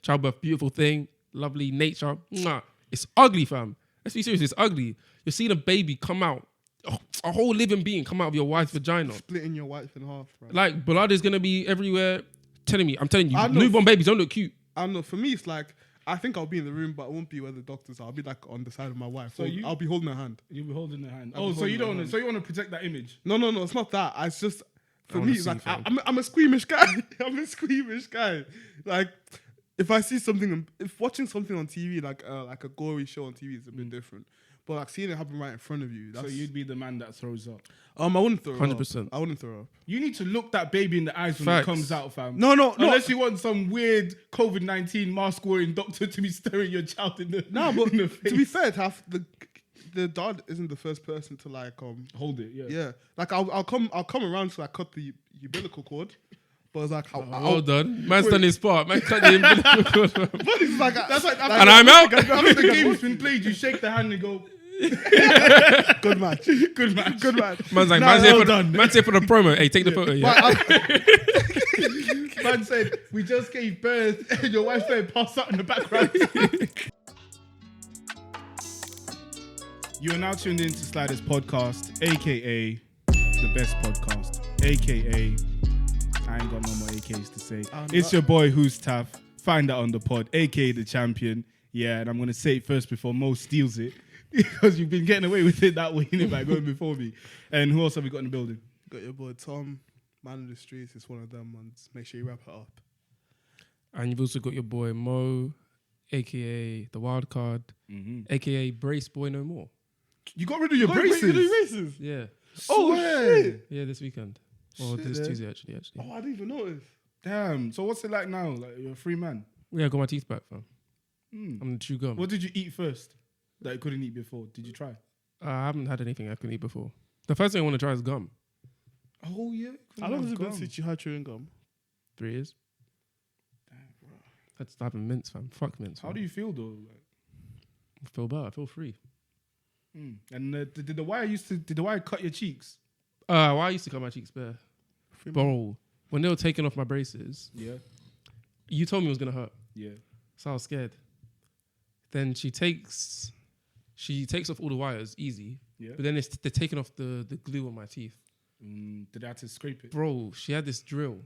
childbirth, beautiful thing, lovely nature. Mwah. It's ugly, fam. Let's be serious, it's ugly. You're seeing a baby come out, a whole living being come out of your wife's vagina. Splitting your wife in half, bro. Like, blood is going to be everywhere. I'm telling you, newborn babies don't look cute. I don't know. For me, it's like, I think I'll be in the room, but I won't be where the doctors are. I'll be like on the side of my wife. So I'll be holding her hand. You'll be holding her hand. So you don't want to, so you want to protect that image? No, it's not that. It's just, for me, it's like, I'm a squeamish guy. I'm a squeamish guy. Like, if I see something, if watching something on TV, like a gory show on TV is a bit different. But like seeing it happen right in front of you. So you'd be the man that throws up? I wouldn't throw 100%. up. I wouldn't throw up. You need to look that baby in the eyes when it comes out, fam. No. Unless you want some weird COVID-19 mask wearing doctor to be staring your child in the but in the face. to be fair, the dad isn't the first person to like hold it. Yeah. Like I'll come around to like cut the umbilical cord. But it's like, well done. Man's done his part. Man cut the umbilical cord. But it's like, and I'm out. After the game's been played, you shake the hand and go, good match. Man's like, man's here for the promo. Hey, take the photo. Yeah. Man said, we just gave birth and your wife started pass out in the background. You are now tuned in to Sliders Podcast, aka the best podcast, aka I ain't got no more AKs to say. It's your boy Who's Taff. Find that on the pod, aka the champion. Yeah, and I'm gonna say it first before Mo steals it because you've been getting away with it that way by going before me. And who else have we got in the building? Got your boy Tom, man of the streets. It's one of them ones. Make sure you wrap it up. And you've also got your boy Mo, aka the wild card, aka Brace Boy No More. You got rid of your braces? Yeah. Oh shit! Yeah, this weekend. Or this Tuesday, actually. Oh, I didn't even notice. Damn. So what's it like now? Like you're a free man? Yeah, I got my teeth back, fam. I'm gonna chew gum. What did you eat first that you couldn't eat before? Did you try? I haven't had anything I couldn't eat before. The first thing I want to try is gum. Oh yeah. How long has it been since you had chewing gum? 3 years. Damn, bro. That's having mints, fam. Fuck mints. How do you feel though? Like, I feel bad. I feel free. And did the wire cut your cheeks? Well, I used to cut my cheeks bare. Bro, when they were taking off my braces, you told me it was gonna hurt. Yeah. So I was scared. Then she takes off all the wires easy. Yeah. But then they're taking off the glue on my teeth. Did I have to scrape it? Bro, she had this drill,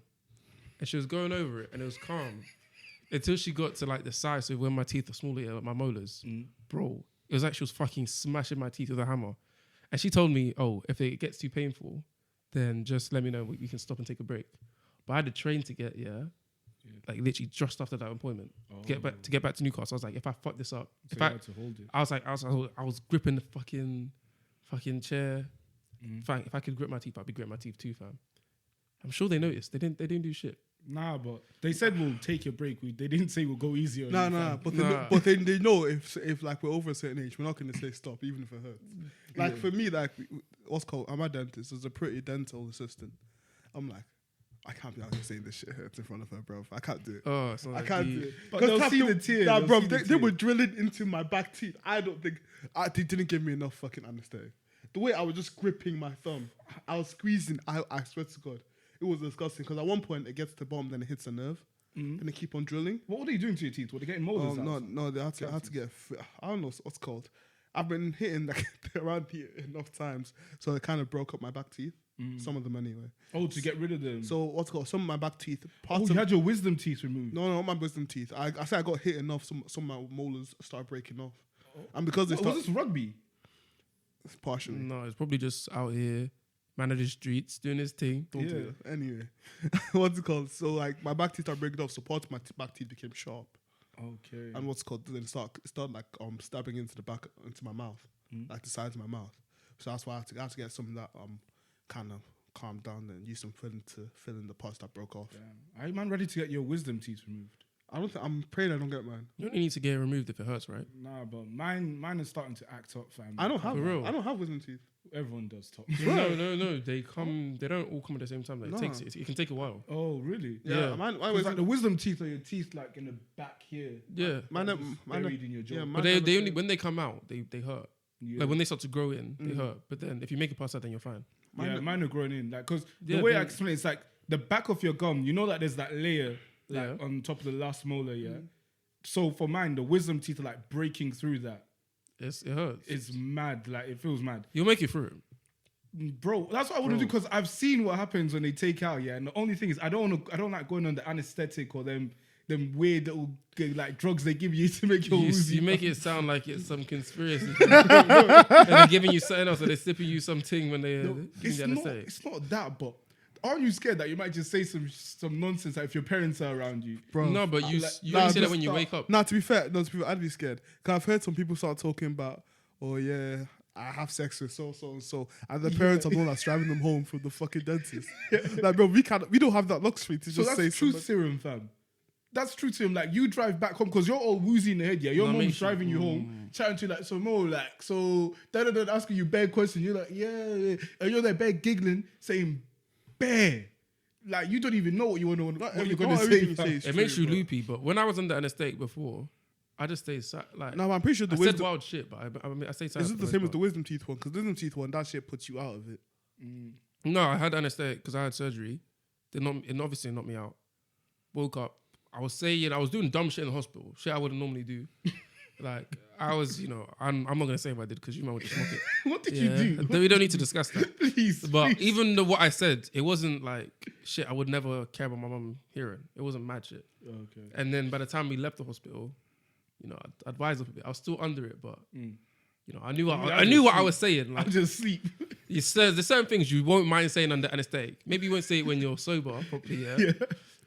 and she was going over it, and it was calm until she got to like the side, so when my teeth are smaller, like my molars. Bro, it was like she was fucking smashing my teeth with a hammer. And she told me, oh, if it gets too painful, then just let me know. We can stop and take a break. But I had a train to get, like literally just after that appointment, to get back to Newcastle. I was like, if I fuck this up, so I had to hold it. I was gripping the fucking chair. If I could grip my teeth, I'd be gripping my teeth too, fam. I'm sure they noticed. They didn't do shit. Nah, but they said we'll take your break. They didn't say we'll go easier. But they know if like we're over a certain age, we're not going to say stop, even if it hurts. Like for me, like I'm a dentist. There's a pretty dental assistant. I'm like, I can't be out here saying this shit in front of her, bro. I can't do it. Oh, it's not I like can't do it. But they'll see the tears. Nah, bro, they were drilling into my back teeth. I don't think they didn't give me enough fucking anesthetic. The way I was just gripping my thumb, I was squeezing. I swear to God. It was disgusting because at one point it gets to the bottom, then it hits a nerve, and they keep on drilling. What were they doing to your teeth? Were they getting molars out? No, they had to get. I don't know what's it called. I've been hitting like around here enough times, so it kind of broke up my back teeth. Some of them anyway. Oh, to get rid of them. So what's it called? Some of my back teeth. You had your wisdom teeth removed. No, not my wisdom teeth. I said I got hit enough. Some of my molars started breaking off, and because was this rugby? Partially. No, it's probably just out here. Man of the streets, doing his thing. Anyway, what's it called? So like my back teeth started breaking off, so part of my back teeth became sharp. Okay. And what's it called? Then it started like stabbing into my mouth, like the sides of my mouth. So that's why I had to get something that kind of calmed down and use some filling to fill in the parts that broke off. Damn. Are you man ready to get your wisdom teeth removed? I'm praying I don't get mine. You only need to get it removed if it hurts, right? Nah, but mine is starting to act up, fam. I don't have wisdom teeth. Everyone does, Top. No. They don't all come at the same time. Like, it can take a while. Oh, really? Yeah. Mine like the wisdom teeth are your teeth like in the back here. Yeah. Buried in your jaw. Yeah, but they only when they come out, they hurt. Yeah. Like when they start to grow in, they hurt. But then if you make it past that, then you're fine. Mine are growing in. Like, because the way I explain it, it's like the back of your gum, you know that there's that layer on top of the last molar, So for mine, the wisdom teeth are like breaking through that. It hurts. It's mad. Like it feels mad. You'll make it through. Bro, that's what I want to do because I've seen what happens when they take out. Yeah, and the only thing is, I don't like going on the anesthetic or them weird little like drugs they give you to make your woozy. You make it sound like it's some conspiracy, and they're giving you something else, or they're sipping you something when they. It's not that, but. Aren't you scared that you might just say some nonsense like if your parents are around you? Bro, no, but you only say that when you wake up. Nah, to be fair, I'd be scared. Because I've heard some people start talking about, oh yeah, I have sex with so and so, and the parents are the one that's driving them home from the fucking dentist. Like, bro, we don't have that luxury to just say that's truth serum, fam. That's true to him. Like, you drive back home because you're all woozy in the head, yeah? Your mom's driving you home, chatting to you like, so Mo, like, so, asking you bad questions. You're like, yeah. And you're there bare giggling, saying, bare. Like, you don't even know what you want to what you're going to say. It makes you loopy, but when I was under anesthetic before, I just stayed like. No, I'm pretty sure I said wild shit, but I say silent. Is it the same as the wisdom teeth one? Because the wisdom teeth one, that shit puts you out of it. No, I had anesthetic because I had surgery. It obviously knocked me out. Woke up. I was doing dumb shit in the hospital. Shit I wouldn't normally do. Like, I was, I'm not going to say what I did because you might want to smoke it. What did you do? We don't need to discuss that. Please. Even though what I said, it wasn't like shit I would never care about my mum hearing. It wasn't mad shit. Okay. And then by the time we left the hospital, I advised a bit. I was still under it, but, I knew what I was saying. Like, I just sleep. There's certain things you won't mind saying under anesthetic. Maybe you won't say it when you're sober, properly, yeah.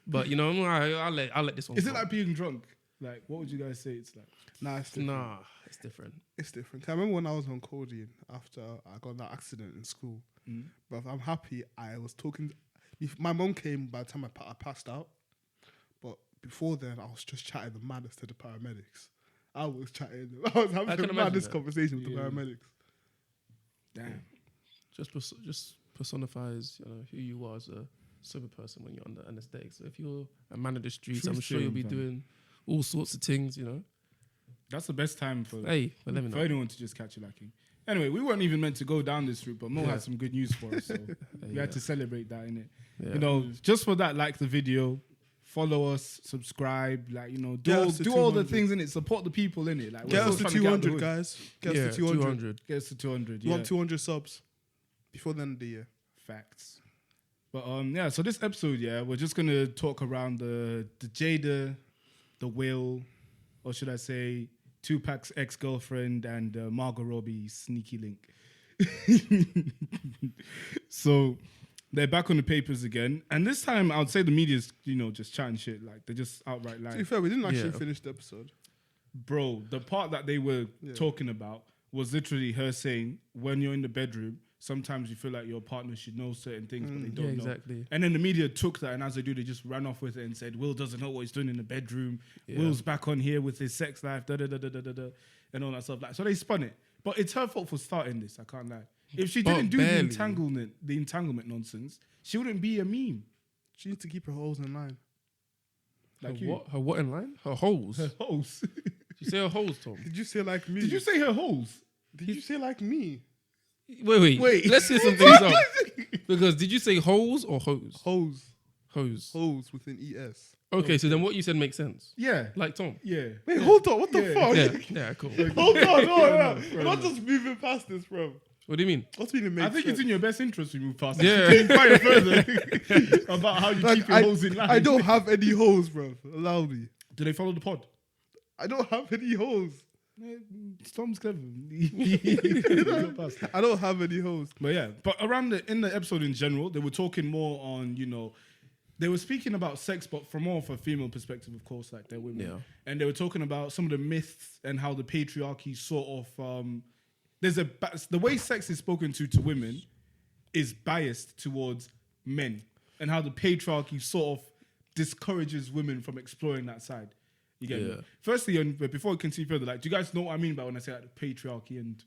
But, I'll let this one Is go. it like being drunk? Like, what would you guys say it's like? Nah, it's different. It's different. It's different. I remember when I was on codeine after I got that accident in school. But I'm happy I was talking. My mom came by the time I passed out. But before then, I was just chatting the maddest to the paramedics. I was having the maddest conversation with the paramedics. Damn. Just personifies who you are as a sober person when you're under anesthetic. So if you're a man of the streets, I'm sure you'll be doing all sorts of things, That's the best time for anyone to just catch you lacking. Anyway, we weren't even meant to go down this route, but Mo had some good news for us, so we had to celebrate that, innit? Yeah. Just for that, like the video, follow us, subscribe, do all the things in it, support the people in it. Like, get us to 200, guys. Get us to 200. Get us to 200. We want 200 subs before the end of the year. Facts. But so this episode, we're just gonna talk around the Jada, the Will, or should I say, Tupac's ex-girlfriend and Margot Robbie's sneaky link. So they're back on the papers again, and this time I would say the media's just chatting shit, like they're just outright lying. To be fair, we didn't actually finish the episode, bro. The part that they were talking about was literally her saying, when you're in the bedroom, sometimes you feel like your partner should know certain things, but they don't know. Exactly. And then the media took that, and as they do, they just ran off with it and said, Will doesn't know what he's doing in the bedroom. Yeah. Will's back on here with his sex life, and all that stuff. Like, so they spun it. But it's her fault for starting this, I can't lie. If she didn't do the entanglement nonsense, she wouldn't be a meme. She needs to keep her holes in line. Like her what in line? Her holes? Her holes. Did you say her holes, Tom? Did you say like me? Did you say her holes? Did you say like me? Wait. Let's hear some things up. Because did you say holes or hose? Hose with an ES. Okay, so then what you said makes sense. Yeah. Like Tom. Yeah. Wait, hold on. What the fuck? Yeah, cool. Hold on. No. We're not just moving past this, bro. What do you mean? What's mean it makes I think sense? it's in your best interest we move past it. Yeah. Inquire further about how you keep your holes in line. I don't have any holes, bro. Allow me. Do they follow the pod? I don't have any holes. Tom's clever. I don't have any holes. But in the episode in general, they were talking more on, they were speaking about sex, but from more of a female perspective, of course, like they're women. Yeah. And they were talking about some of the myths and how the patriarchy sort of, the way sex is spoken to women is biased towards men, and how the patriarchy sort of discourages women from exploring that side. You get me? Firstly, before we continue further, like, do you guys know what I mean by when I say like patriarchy and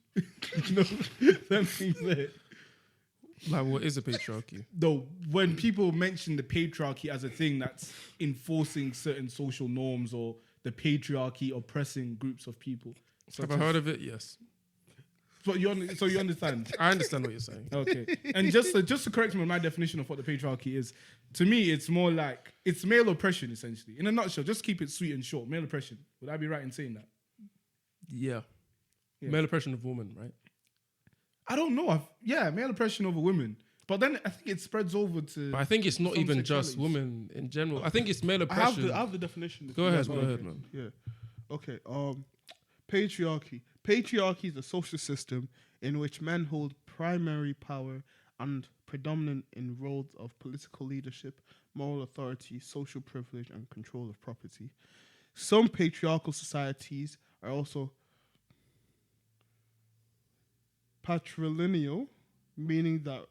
them things there? Like, what is a patriarchy? Though, when people mention the patriarchy as a thing that's enforcing certain social norms or the patriarchy oppressing groups of people. Have I heard of it? Yes. So you understand? I understand what you're saying. Okay. And just to correct me on my definition of what the patriarchy is, to me, it's more like it's male oppression, essentially. In a nutshell, just keep it sweet and short. Male oppression. Would I be right in saying that? Yeah. Male oppression of women, right? I don't know. Male oppression over women. But then I think it spreads over to. But I think it's not even just women in general. I think it's male oppression. I have the definition. Go ahead, man. Yeah. Okay. Patriarchy. Patriarchy is a social system in which men hold primary power and predominant in roles of political leadership, moral authority, social privilege, and control of property. Some patriarchal societies are also patrilineal, meaning that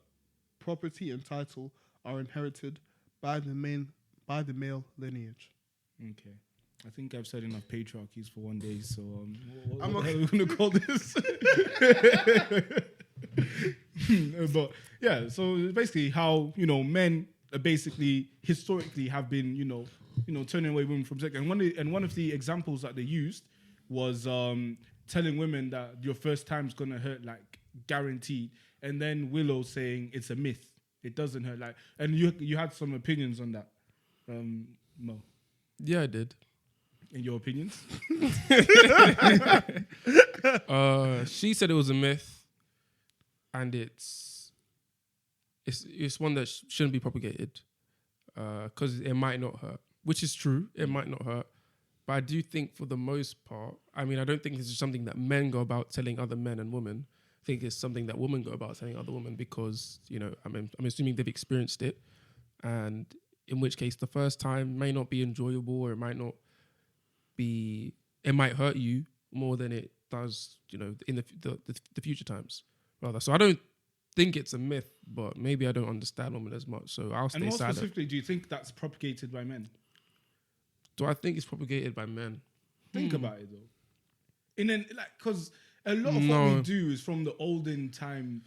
property and title are inherited by the male lineage. Okay. I think I've said enough patriarchies for one day, so what the hell are we going to call this? But yeah, so basically how, men basically historically have been, turning away women from sex. And one of the examples that they used was telling women that your first time's going to hurt, like guaranteed. And then Willow saying it's a myth. It doesn't hurt. Like, and you had some opinions on that, Mo. Yeah, I did. In your opinions? She said it was a myth, and it's one that shouldn't be propagated because it might not hurt, which is true. It might not hurt, but I do think for the most part, I mean, I don't think this is something that men go about telling other men and women. I think it's something that women go about telling other women because, I'm assuming they've experienced it, and in which case the first time may not be enjoyable, or it might not be, it might hurt you more than it does, in the future times rather. So I don't think it's a myth, but maybe I don't understand women as much, so I'll stay silent. And more specifically, do you think that's propagated by men? Do I think it's propagated by men? Think about it though. Because a lot of what we do is from the olden time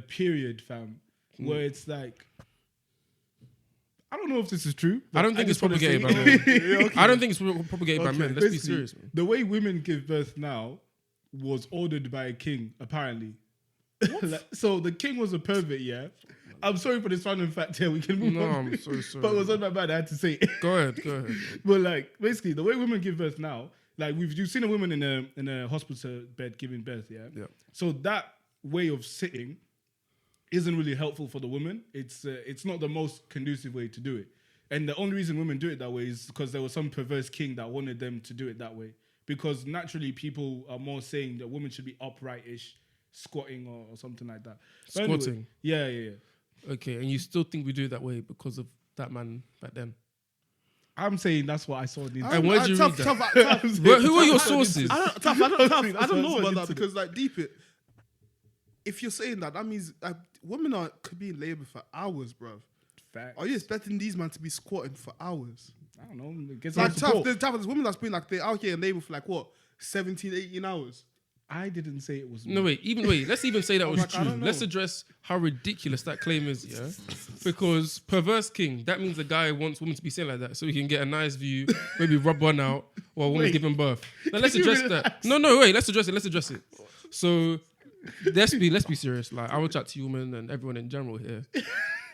period, fam, where it's like, I don't know if this is true. I don't think it's propagated by men. I don't think it's propagated by men. Let's be serious, man. The way women give birth now was ordered by a king, apparently. So the king was a pervert, yeah? I'm sorry for this random fact here. We can move on. I'm so sorry. But it was not that bad. I had to say it. Go ahead. But basically, the way women give birth now, you've seen a woman in a hospital bed giving birth, yeah? Yeah. So that way of sitting isn't really helpful for the woman. It's not the most conducive way to do it. And the only reason women do it that way is because there was some perverse king that wanted them to do it that way. Because naturally people are more saying that women should be upright-ish, squatting or something like that. But Squatting? Anyway, yeah. Okay, and you still think we do it that way because of that man back then? I'm saying that's what I saw in the internet. And where'd you read that? Who are your sources? I don't know about that because deep it. If you're saying that means women could be in labour for hours, bruv. Facts. Are you expecting these men to be squatting for hours? I don't know. There's women that's been they're out here in labour for 17, 18 hours. I didn't say it was. No, wait. Let's even say that was true. Let's address how ridiculous that claim is, yeah? Because perverse king, that means the guy wants women to be seen like that so he can get a nice view, maybe rub one out while a woman's giving birth. Now let's address that. No, wait. Let's address it. So let's be serious. I will chat to you, women, and everyone in general here.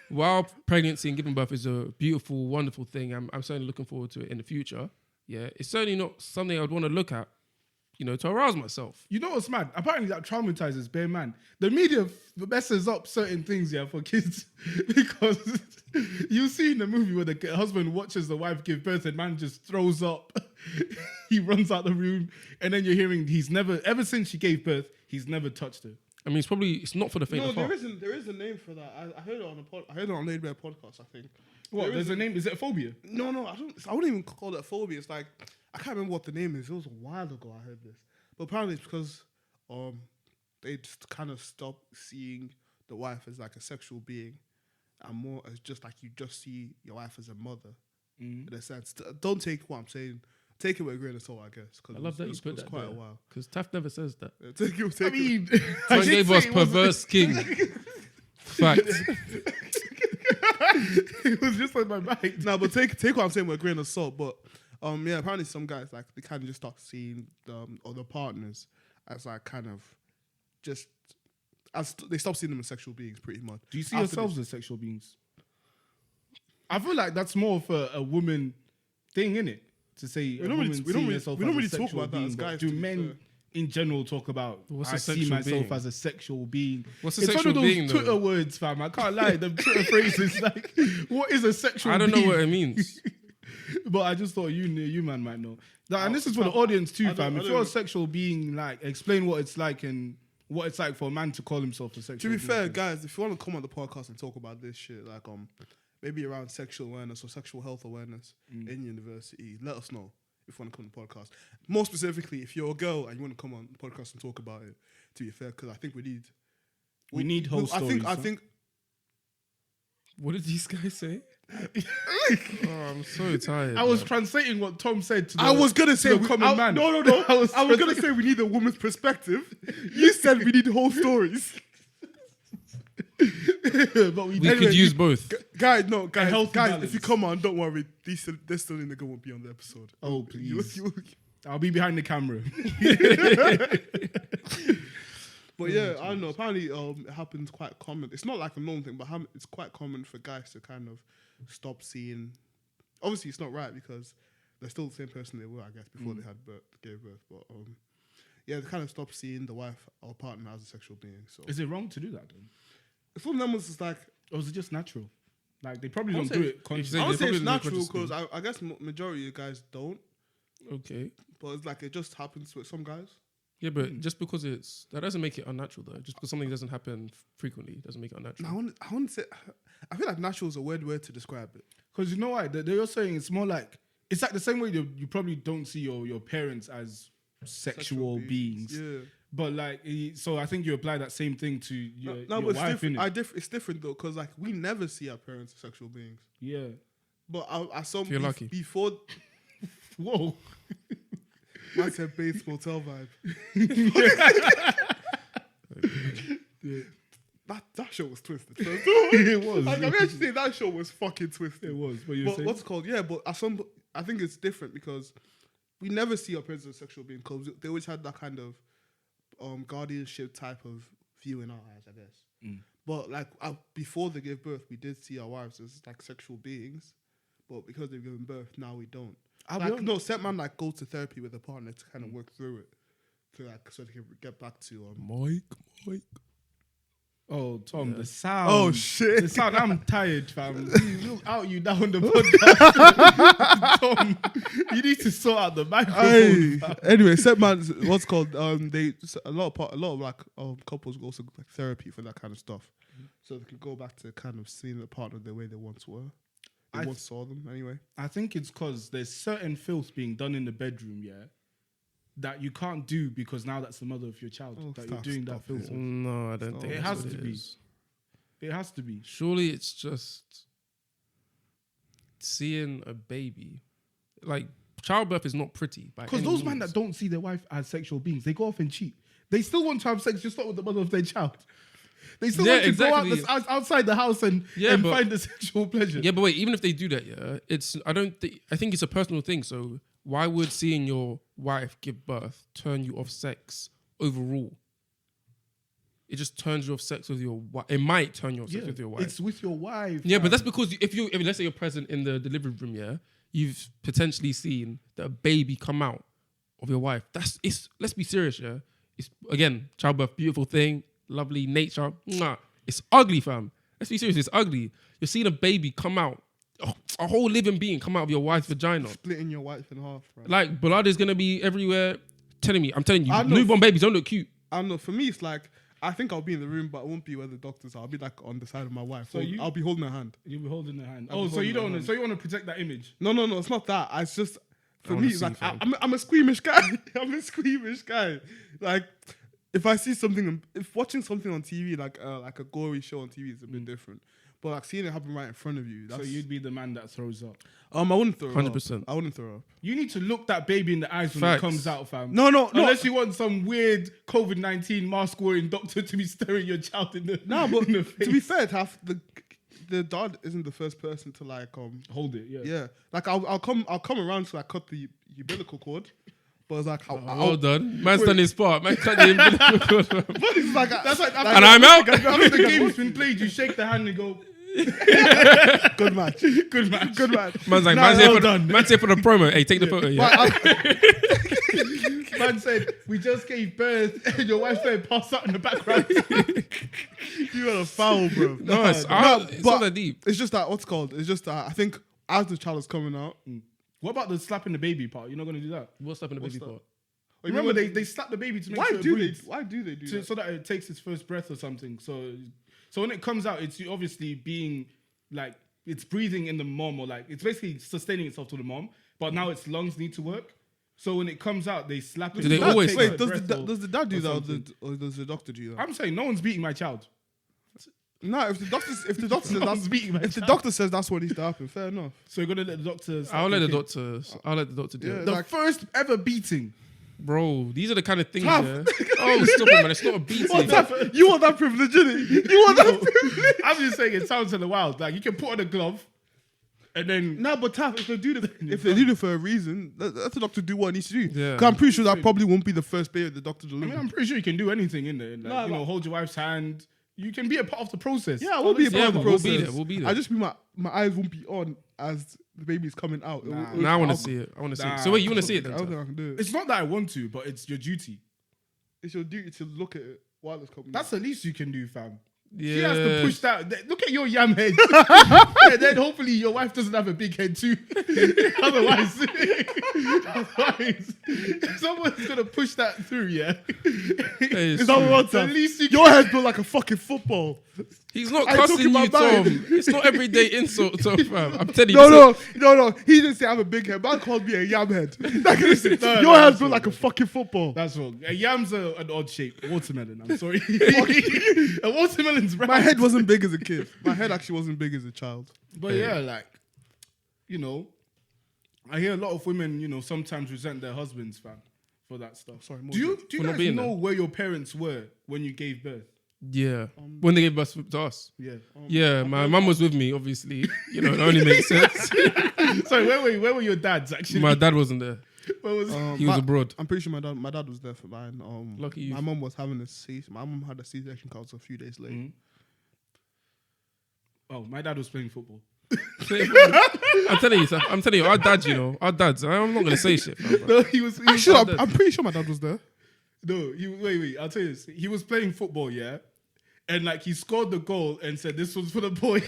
While pregnancy and giving birth is a beautiful, wonderful thing, I'm certainly looking forward to it in the future. Yeah, it's certainly not something I'd want to look at, to arouse myself. You know what's mad? Apparently that traumatizes bare man. The media messes up certain things, for kids because you see in the movie where the husband watches the wife give birth and man just throws up. He runs out the room and then you're hearing ever since she gave birth, he's never touched her. I mean, it's not for the faint of heart. There is a name for that. I heard it on Laid Bear podcast, I think. What? There's a name? Is it a phobia? No, I wouldn't even call it a phobia. It's like, I can't remember what the name is. It was a while ago I heard this. But apparently it's because they just kind of stopped seeing the wife as a sexual being and more as just you just see your wife as a mother. In a sense. Don't take what I'm saying. Take it with a grain of salt, I guess. I love that you put that quite a while. Because Taff never says that. I gave us perverse king. Fact. It was just like my mind. No, but take what I'm saying with a grain of salt. But apparently some guys they kind of just start seeing other partners as kind of just they stop seeing them as sexual beings pretty much. Do you see yourselves as sexual beings? I feel like that's more of a woman thing, innit? To say we don't really talk about that as guys. Do men in general talk about I see myself as a sexual being? What's a it's sexual one of those being, Twitter though? words, fam. I can't lie. The Twitter phrases like, what is a sexual being? I don't know what it means. But I just thought you man might know. And this is for the audience too, fam. If you're a sexual being, like, explain what it's like and what it's like for a man to call himself a sexual being. To be fair, guys, if you want to come on the podcast and talk about this shit, like maybe around sexual awareness or sexual health awareness in university, let us know if you want to come on the podcast. More specifically, if you're a girl and you want to come on the podcast and talk about it, to be fair, because I think we need whole stories. I think. What did these guys say? I'm so tired. I was translating what Tom said to the, I was gonna say common man. No. I was gonna say we need a woman's perspective. You said we need whole stories. But we could use both. Guys, balance. if you come on, don't worry. This still nigga won't be on the episode. Oh, please. I'll be behind the camera. But yeah, I don't know. Apparently, it happens quite common. It's not like a normal thing, but it's quite common for guys to kind of stop seeing. Obviously, it's not right because they're still the same person they were, I guess, before they gave birth. But yeah, they kind of stop seeing the wife or partner as a sexual being. So, is it wrong to do that then? It's one of them was just like, or is it just natural? Like they probably don't do it consciously. I would say it's natural because I guess majority of guys don't. Okay, but it's like it just happens with some guys. Yeah, but just because that doesn't make it unnatural though. Just because something doesn't happen frequently doesn't make it unnatural. No, I want to say, I feel like natural is a weird word to describe it. Because you know why? They're saying it's more like, it's like the same way you probably don't see your parents as sexual beings. Yeah. But like, so I think you apply that same thing to your but wife, it's different though, because like we never see our parents as sexual beings. Yeah. But I saw you're lucky. Before. Whoa. Man said base motel vibe. Yeah. That show was twisted. It was. Like, I mean, actually say that show was fucking twisted. It was. But what's it called? Yeah, but I think it's different because we never see our parents as sexual being because they always had that kind of guardianship type of view in our eyes, I guess. But like before they gave birth, we did see our wives as like sexual beings, but because they've given birth, now we don't. Set man like go to therapy with a partner to kind of work through it, to like so they can get back to Mike. Oh, Tom, the sound. Oh shit, the sound. I'm tired, fam. We'll out you down the podcast. Tom, you need to sort out the microphone. Anyway, set man, what's called a lot of like couples go to like therapy for that kind of stuff, so they can go back to kind of seeing the partner the way they once were. I once saw them anyway. I think it's because there's certain filth being done in the bedroom, that you can't do because now that's the mother of your child that you're doing that filth. No, I don't think it has to be. It has to be. Surely it's just seeing a baby. Like childbirth is not pretty. Because those men that don't see their wife as sexual beings, they go off and cheat. They still want to have sex, just not with the mother of their child. They still want to go outside the house and find the sexual pleasure. Yeah, but wait, even if they do that, I think it's a personal thing. So why would seeing your wife give birth turn you off sex overall? It just turns you off sex with your wife. It might turn you off sex with your wife. It's with your wife. Yeah, but that's because if let's say you're present in the delivery room, you've potentially seen that a baby come out of your wife. Let's be serious, It's again, childbirth, beautiful thing. Lovely nature. Nah, it's ugly, fam. Let's be serious. It's ugly. You're seeing a baby come out, a whole living being come out of your wife's vagina. Splitting your wife in half, bro. Like, blood is going to be everywhere. I'm telling you, newborn babies don't look cute. I don't know. For me, it's like, I think I'll be in the room, but I won't be where the doctors are. I'll be like on the side of my wife. So I'll be holding her hand. You'll be holding her hand. So you want to protect that image? No, it's not that. It's just, for me, it's like, I'm a squeamish guy. I'm a squeamish guy. Like, if I see something, if watching something on TV, like a gory show on TV is a bit different. But like seeing it happen right in front of you. So you'd be the man that throws up? I wouldn't throw 100%. up. I wouldn't throw up. You need to look that baby in the eyes when it comes out, fam. No. Unless you want some weird COVID-19 mask wearing doctor to be staring your child in the but in the face. To be fair, the dad isn't the first person to like hold it. Yeah. Like I'll come around to like cut the umbilical cord. But it's like, how? Well done. Man's done his part. Man cut the umbilical cord. But it's like, that's like, And I'm out. After the game's been played, you shake the hand and go, good match. good match. Good match. Man's like, Nah, man's here well for done. man's here for the promo. Hey, take the photo. Yeah. Man said, we just gave birth and your wife said, pass out in the background. You got a foul, bro. No, it's but not that deep. It's just that, what's called? It's just that I think as the child is coming out, What about the slapping the baby part? You're not going to do that? What's up in the baby that? part? Remember, they slap the baby to make why sure it do breathes. they? Why do they do that? So that it takes its first breath or something. So when it comes out, it's obviously being like, it's breathing in the mom, or like, it's basically sustaining itself to the mom, but now its lungs need to work. So when it comes out, they slap it. Do they to always take slap? her Wait, breath does the dad do or that something. or does the doctor do that? I'm saying no one's beating my child. No, if the doctor says No one's that's beating my if the child. doctor says that's what needs to happen, fair enough. So you're gonna let the doctor. I'll let the doctor. doctor do Yeah. it. The like- first ever beating. Bro, these are the kind of things, Tough. yeah. Oh, stop it, man. It's not a beating. You want that privilege, innit? You want that privilege. I'm just saying it sounds in the wild. Like you can put on a glove, and then No, but Taff, if they do it for a reason, let the doctor do what he needs to do. Yeah. 'Cause I'm pretty sure that probably won't be the first baby the doctor I delivers. mean, I'm pretty sure you can do anything in there. Like, Nah, but- hold your wife's hand. You can be a part of the process. Yeah, we'll be a part Yeah, of the we'll process. be there, we'll be there. I just mean my eyes won't be on as the baby's coming out. Nah. Now I want to see it. I want to see it. So wait, you want to see it I then? don't think Taff? I can do it. It's not that I want to, but it's your duty. It's your duty to look at it while it's coming That's the least you can do, fam. Yeah. She has to push that. Look at your yam head. Yeah, then hopefully your wife doesn't have a big head too. Otherwise, someone's gonna push that through. Yeah. Hey, it's Is that true. what The least you Your head's built like a fucking football. He's not I took cussing in my you, mind. Tom. It's not everyday insult, Tom, fam. I'm telling you. No. He didn't say I have a big head. Man called me a yam head. Like, listen, No, your no, head's that's built like a fucking football. That's wrong. A yam's an odd shape. Watermelon. I'm sorry. A watermelon's round. My head wasn't big as a kid. My head actually wasn't big as a child. But yeah, like, I hear a lot of women, sometimes resent their husbands, fam, for that stuff. Sorry, do you For not guys being know there. where your parents were when you gave birth? Yeah. When they gave birth to us. Yeah. Yeah, my mum was with me, obviously. It only makes sense. Sorry, where were your dads actually? My dad wasn't there. Where was He was abroad. I'm pretty sure my dad was there for mine. Lucky you. My mum was having a C. My mum had a C-section cause a few days later. Oh, my dad was playing football. I'm telling you, our dads, I'm not gonna say shit. Fam, bro. No, he was Actually, I'm pretty sure my dad was there. no, wait, I'll tell you this. He was playing football, yeah? And like he scored the goal and said this was for the boy.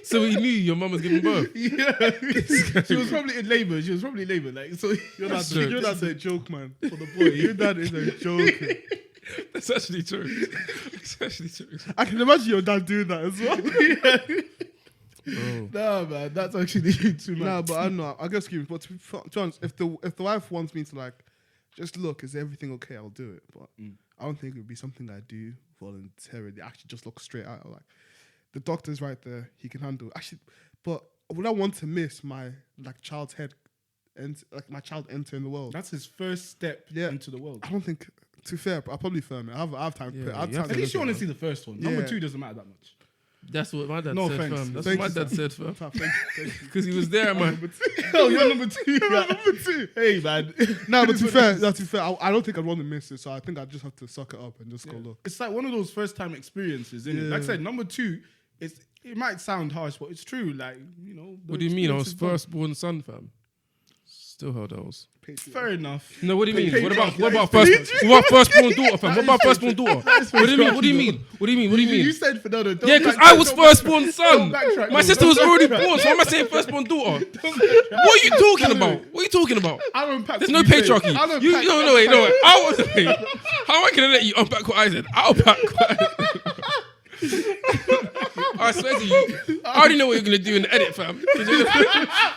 So he knew your mum was giving birth. Yeah. She was probably in labour. Like so Your That's true. dad's a joke, man. For the boy, your dad is a joke. That's actually true. It's actually true. I can imagine your dad doing that as well. Bro. Nah, man, that's actually too much. Nah, but I don't know. I guess, but to be honest, if the wife wants me to like, just look, is everything okay? I'll do it. But I don't think it would be something I do voluntarily. Actually, just look straight at it. Like the doctor's right there; he can handle it. Actually, but would I want to miss my child's head and my child entering the world? That's his first step into the world. I don't think. To be fair, I'll probably film it. I have time. Yeah, I have you time have At to least you look want at to see the first one. Yeah. Number 2 doesn't matter that much. That's what my dad No said, offense. fam. That's Thank what you, my dad sir. said, fam. Thank you. Because he was there, man. Oh, you're number 2. Number 2. Hey, man. No, but to be fair, I don't think I'd want to miss it. So I think I just have to suck it up and just go look. It's like one of those first time experiences, isn't it? Like I said, number 2, it might sound harsh, but it's true. Like, What do you mean? I was experience is done. firstborn son, fam. Still held those. Fair enough. No, what do you mean? Patreon. What about firstborn daughter, fam? What about firstborn daughter? What do you mean? What do you mean? What do you mean? What do you You mean? said Fernando. Yeah, because I was firstborn son. backtrack, My no, sister don't was already backtrack. born, so why am I saying firstborn daughter? What are you talking about? What are you talking about? I'll unpack There's what no you said. patriarchy. I'll You, unpack- no, wait. How am I going to let you unpack what I said? I'll unpack what I said. I swear to you, I already know what you're going to do in the edit, fam. 'Cause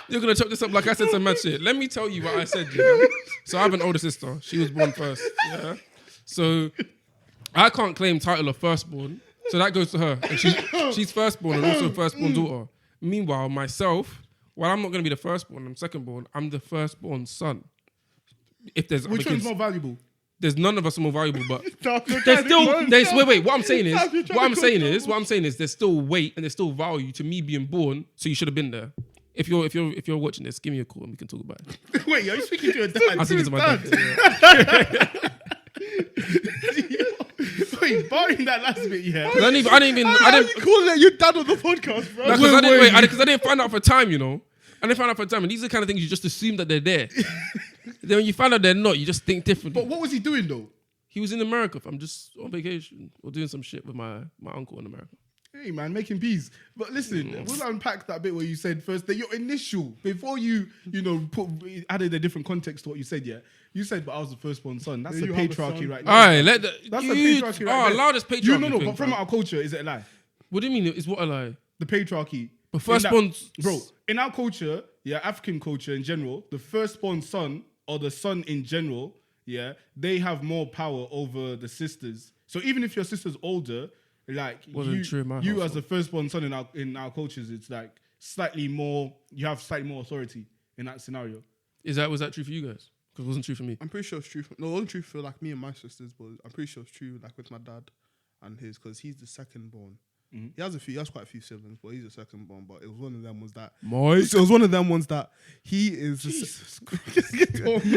You're going to chop this up like I said some mad shit. Let me tell you what I said, yeah. So I have an older sister. She was born first, yeah. So I can't claim title of firstborn. So that goes to her. And she's firstborn and also firstborn daughter. Meanwhile, myself, while I'm not going to be the firstborn, I'm secondborn, I'm the firstborn son. If there's Which other one's kids, more valuable? there's none of us are more valuable, but wait. What I'm saying is, there's still weight and there's still value to me being born. So you should have been there. If you're watching this, give me a call and we can talk about it. Wait, are you speaking to your dad? I'll speak to my dad. Wait, barring that last bit, yeah. I didn't. How are you calling it your dad on the podcast, bro? Because I didn't find out for time, you know. I didn't find out for time, and these are the kind of things you just assume that they're there. Then when you find out they're not, you just think differently. But what was he doing though? He was in America. I'm just on vacation or doing some shit with my uncle in America. Hey man, making peace. But listen, we'll unpack that bit where you said first that your initial before you added a different context to what you said. Yeah, you said, but I was the firstborn son. That's the patriarchy right now. All right, that's the patriarchy right there. Loudest patriarchy. No, but from our culture, is it a lie? What do you mean? Is what a lie? The patriarchy. The firstborn, bro. In our culture, yeah, African culture in general, the firstborn son or the son in general, yeah, they have more power over the sisters. So even if your sister's older, like you as the firstborn son in our cultures, it's like slightly more. You have slightly more authority in that scenario. Was that true for you guys? Because it wasn't true for me. I'm pretty sure it's true. It wasn't true for like me and my sisters, but I'm pretty sure it's true like with my dad and his, because he's the second born. Mm-hmm. He has quite a few siblings, but he's the second born. But it was one of them ones that he is. Jesus Christ.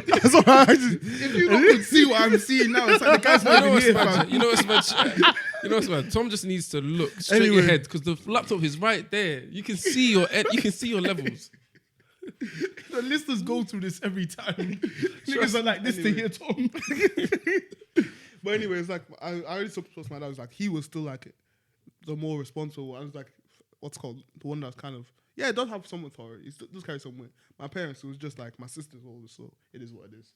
That's what if you could see what I'm seeing now, it's like the guy's not even here. You know what's bad? Tom just needs to look straight ahead because the laptop is right there. You can see your levels. The listeners go through this every time. Niggas are like this to hear Tom. But anyway, it's like I already talked to my dad. Was like he was still like the more responsible. I was like, what's called the one that's kind of it does have some authority. It does carry some weight. My parents, it was just like my sister's older, so it is what it is.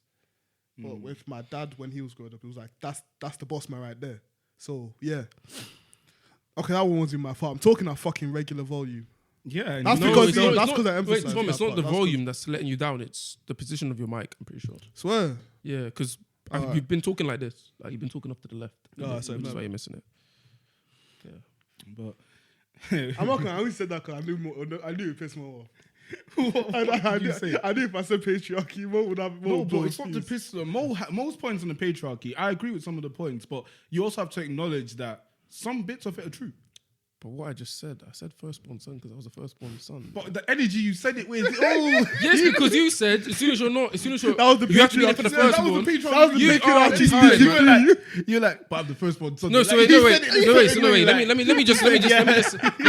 But with my dad, when he was growing up, it was like that's the boss man right there. So yeah. Okay, that one wasn't my fault. I'm talking at fucking regular volume. Yeah, that's because I emphasize. Wait, Tom, it's not the volume that's letting you down. It's the position of your mic. I'm pretty sure. Swear. Yeah, because you've been talking like this. Like you've been talking off to the left. That's why you're missing it. Yeah, but I'm not gonna. I only said that because I knew it pissed more off. I knew if I said patriarchy, Mo would have more. No, but it's not the piss. Most points on the patriarchy, I agree with some of the points, but you also have to acknowledge that some bits of it are true. But what I just said, I said firstborn son because I was the firstborn son. But the energy you said it with, yes, because you said as soon as you're that was the you have to be there for the firstborn. That was the patriarchy. You're like, but I'm the firstborn son. No, so wait. Let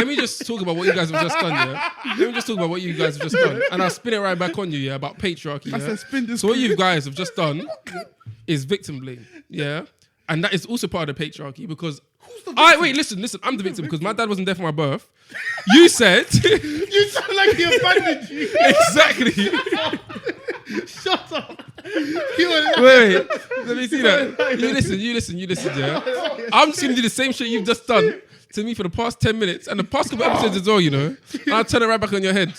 me just talk about what you guys have just done. Yeah, let me just talk about what you guys have just done, and I'll spin it right back on you. Yeah, about patriarchy. Yeah? I said spin this. So what you guys have just done is victim blame. Yeah, and that is also part of the patriarchy because. Listen. I'm the victim because my dad wasn't there for my birth. You said... You sound like he abandoned you. Exactly. Shut up. Wait, let me see that. You listen, yeah? I'm just going to do the same shit you've just done to me for the past 10 minutes and the past couple episodes as well, you know? And I'll turn it right back on your head.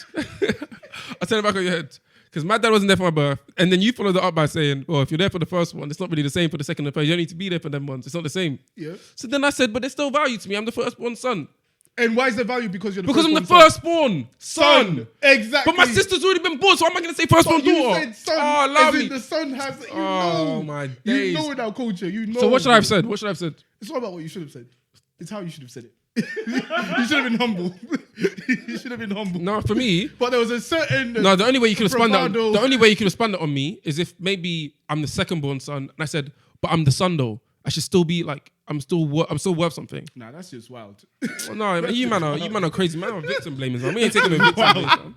Because my dad wasn't there for my birth. And then you followed it up by saying, well, if you're there for the first one, it's not really the same for the second and third. You don't need to be there for them ones. It's not the same. Yeah. So then I said, but there's still value to me. I'm the firstborn son. And why is there value? Because you're the I'm the firstborn son. Exactly. But my sister's already been born, so how am I going to say firstborn daughter? You said son. Oh, allow me. The son has... my days. You know in our culture. You know. So what should I have said? It's not about what you should have said. It's how you should have said it. You should have been humble. You should have been humble. No, for me. But there was a certain. No, the only way you could have spun that. The only way you could have spun it on me is if maybe I'm the second born son, and I said, but I'm the son though. I should still be like I'm still worth something. Nah, that's just wild. Well, no, you man are crazy. Man, I'm victim blaming. We ain't taking a victim blaming.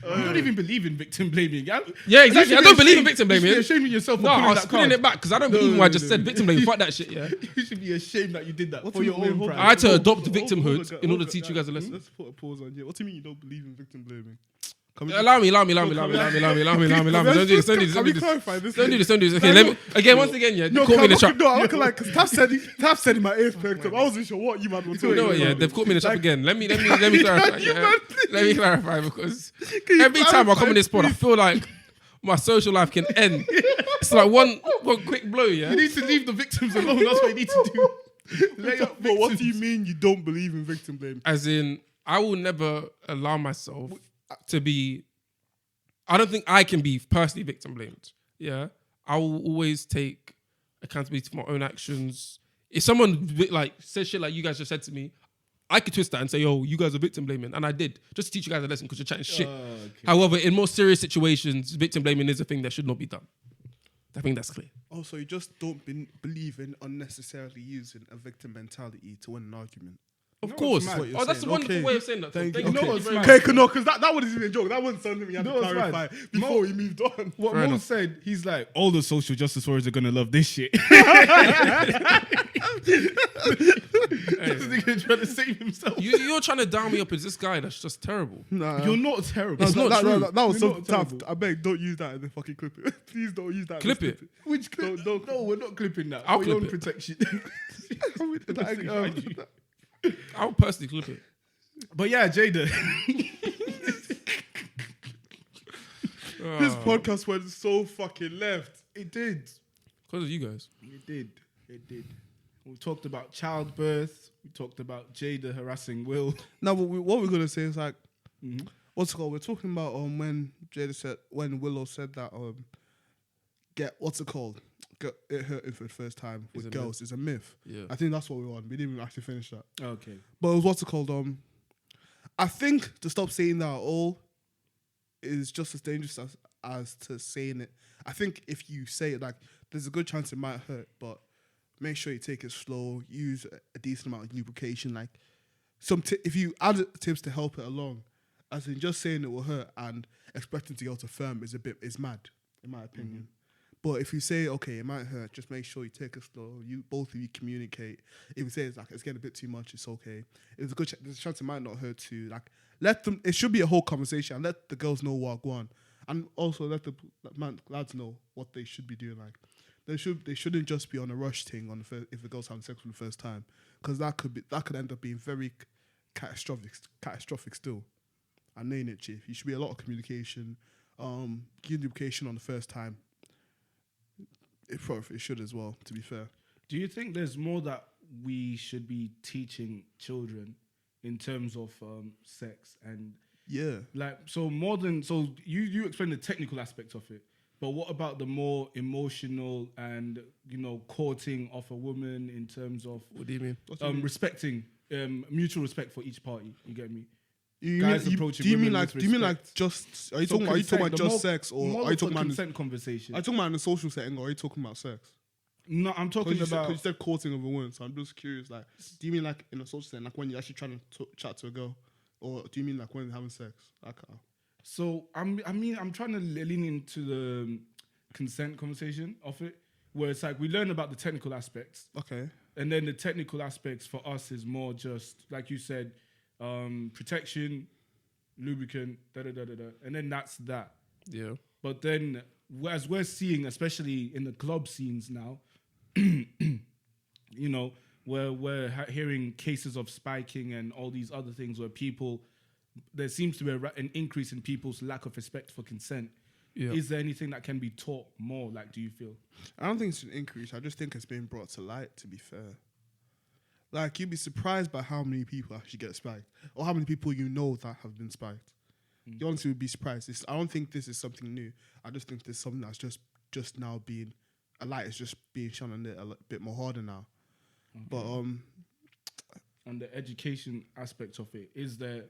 You don't even believe in victim blaming. Yeah, exactly. I don't believe in victim blaming. You should be ashamed of yourself for pulling that card. No, I'm spinning it back because I don't believe in what I just said. Victim blaming. Fuck that shit, yeah. You should be ashamed that you did that for your own pride. I had to adopt victimhood in order to teach you guys a lesson. Let's put a pause on here. What do you mean you don't believe in victim blaming? Allow me. Don't do this. Don't do this. Okay, once again, yeah. Caught me in the trap. No, I like because Taff said in my ears perked up. I wasn't sure what you man were talking about. Yeah, they've caught me in the trap again. Let me clarify. Let me clarify because every time I come in this pod, I feel like my social life can end. It's like one quick blow. Yeah, you need to leave the victims alone. That's what you need to do. But what do you mean you don't believe in victim blame? As in, I will never allow myself to be. I don't think I can be personally victim blamed. Yeah, I will always take accountability for my own actions. If someone like says shit like you guys just said to me, I could twist that and say, yo, you guys are victim blaming. And I did, just to teach you guys a lesson because you're chatting shit. Okay. However, in more serious situations, victim blaming is a thing that should not be done. I think that's clear. Also, you just don't believe in unnecessarily using a victim mentality to win an argument. Of course. what you're That's a saying. wonderful Okay. way of saying that. Thank you. Thank Okay. you very much. Okay, no, because that wasn't even a joke. That wasn't something we had No, to it's clarify fine. before we moved on. What Fair Mo enough. said, he's like, all the social justice warriors are gonna love this shit. This nigga trying to save himself. You're trying to down me up as this guy that's just terrible. Nah. You're not terrible. It's not true. That was You're so not tough. terrible. I beg, don't use that in the fucking clip. Please don't use that. in Clip this it. Which clip? Don't- No, we're not clipping that. I'll For your clip own it. protection. I'll personally clip it. But yeah, Jada. This podcast went so fucking left. It did. Because of you guys. It did. It did. We talked about childbirth. We talked about Jada harassing Will. Now, what we're gonna say is like, what's it called? We're talking about when Willow said that get hurt for the first time with girls is a myth. Yeah. I think that's what we want. We didn't even actually finish that. Okay. But it was what's it called? I think to stop saying that at all is just as dangerous as to saying it. I think if you say it, like, there's a good chance it might hurt, but make sure you take it slow. Use a decent amount of lubrication. Like, if you add tips to help it along, as in just saying it will hurt and expecting to go to firm is mad, in my opinion. But if you say, okay, it might hurt, just make sure you take it slow. Both of you communicate. If you say it's getting a bit too much, it's okay. There's a chance it might not hurt too. Like, let them. It should be a whole conversation. And let the girls know what go on, and also let the lads know what they should be doing. Like, they shouldn't just be on a rush thing if the girls having sex for the first time, because that could end up being very catastrophic still. I'm naming it, Chief. You should be a lot of communication. Communication on the first time. It should as well, to be fair. Do you think there's more that we should be teaching children in terms of sex and Yeah. you explained the technical aspects of it, but what about the more emotional and courting of a woman in terms of What do you mean? respecting mutual respect for each party? You get me? Do you approaching mean women like? with Do you mean respect. like just? Are you So talking about the just more- sex, or more are you of a talking about? consent conversation? Are you talking about in a social setting, or are you talking about sex? No, I'm talking Because about. you said courting of a woman, so I'm just curious. Like, do you mean like in a social setting, like when you're actually trying to chat to a girl, or do you mean like when you're having sex? Like, So I'm trying to lean into the consent conversation of it, where it's like we learn about the technical aspects, okay, and then the technical aspects for us is more just like you said, protection, lubricant, and then that's that. Yeah. But then, as we're seeing, especially in the club scenes now, where we're hearing cases of spiking and all these other things where there seems to be an increase in people's lack of respect for consent. Yeah. Is there anything that can be taught more? Like, do you feel? I don't think it's an increase. I just think it's being brought to light. To be fair, like you'd be surprised by how many people actually get spiked, or how many people that have been spiked. You honestly would be surprised. I don't think this is something new. I just think there's something that's just now being a light is just being shone on it a bit more harder now. Okay. But and the education aspect of it, is there